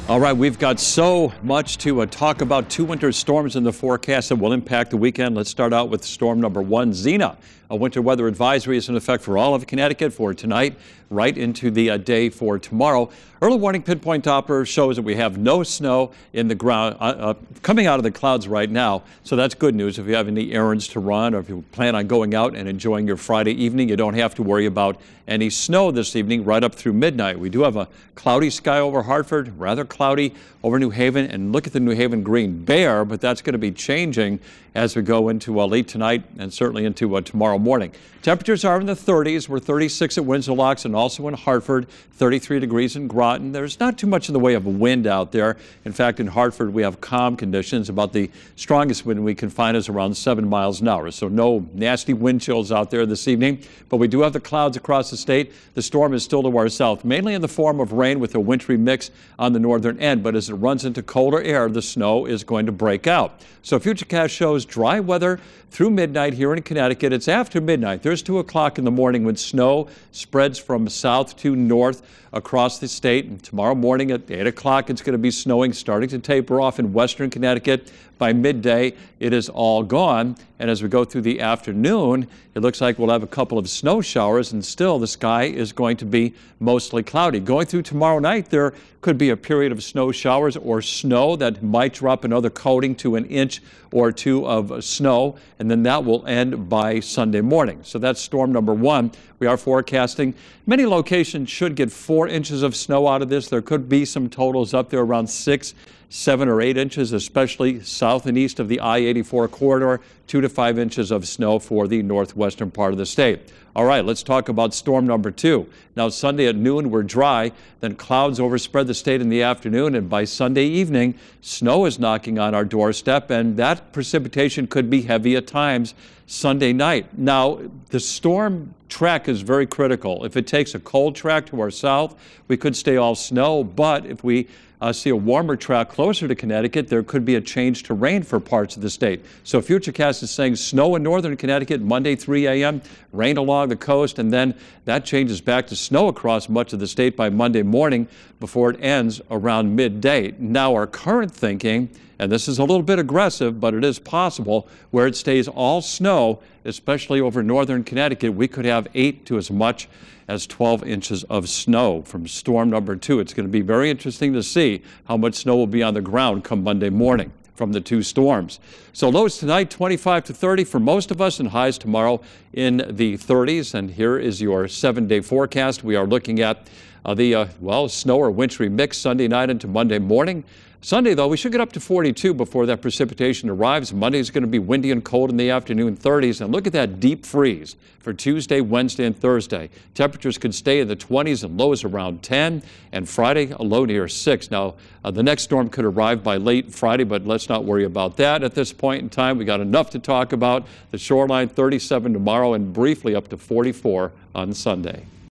All right, we've got so much to talk about. Two winter storms in the forecast that will impact the weekend. Let's start out with storm number 1, Xena. A winter weather advisory is in effect for all of Connecticut for tonight, right into the day for tomorrow. Early warning pinpoint Doppler shows that we have no snow in the ground coming out of the clouds right now. So that's good news. If you have any errands to run or if you plan on going out and enjoying your Friday evening, you don't have to worry about any snow this evening right up through midnight. We do have a cloudy sky over Hartford, rather cloudy over New Haven, and look at the New Haven green, bare, but that's going to be changing as we go into late tonight and certainly into tomorrow morning. Temperatures are in the 30s. We're 36 at Windsor Locks and also in Hartford, 33 degrees in Groton. There's not too much in the way of wind out there. In fact, in Hartford, we have calm conditions. About the strongest wind we can find is around 7 miles an hour. So no nasty wind chills out there this evening, but we do have the clouds across the state. The storm is still to our south, mainly in the form of rain with a wintry mix on the northern end, but as it runs into colder air, the snow is going to break out. So FutureCast shows dry weather through midnight here in Connecticut. It's after midnight. There's 2 o'clock in the morning when snow spreads from south to north across the state. And tomorrow morning at 8 o'clock, it's going to be snowing, starting to taper off in western Connecticut. By midday, it is all gone. And as we go through the afternoon, it looks like we'll have a couple of snow showers, and still the sky is going to be mostly cloudy. Going through tomorrow night, there could be a period of snow showers or snow that might drop another coating to an inch or 2 of snow, and then that will end by Sunday morning. So that's storm number 1. We are forecasting many locations should get 4 inches of snow out of this. There could be some totals up there around 6, 7 or 8 inches, especially south and east of the I-84 corridor, 2 to 5 inches of snow for the northwestern part of the state. All right, let's talk about storm number 2. Now, Sunday at noon, we're dry. Then clouds overspread the state in the afternoon, and by Sunday evening, snow is knocking on our doorstep, and that precipitation could be heavy at times Sunday night. Now, the storm track is very critical. If it takes a cold track to our south, we could stay all snow, but if we see a warmer track closer to Connecticut, there could be a change to rain for parts of the state. So FutureCast is saying snow in northern Connecticut Monday 3 a.m., rain along the coast, and then that changes back to snow across much of the state by Monday morning before it ends around midday. Now, our current thinking, and this is a little bit aggressive, but it is possible, where it stays all snow, especially over northern Connecticut, we could have 8 to as much as 12 inches of snow from storm number 2. It's going to be very interesting to see how much snow will be on the ground come Monday morning from the 2 storms. So lows tonight, 25 to 30 for most of us, and highs tomorrow in the 30s. And here is your 7-day forecast. We are looking at the snow or wintry mix Sunday night into Monday morning. Sunday, though, we should get up to 42 before that precipitation arrives. Monday is going to be windy and cold in the afternoon, 30s. And look at that deep freeze for Tuesday, Wednesday, and Thursday. Temperatures could stay in the 20s and lows around 10. And Friday, a low near 6. Now, the next storm could arrive by late Friday, but let's not worry about that at this point in time. We got enough to talk about. The shoreline, 37 tomorrow, and briefly up to 44 on Sunday.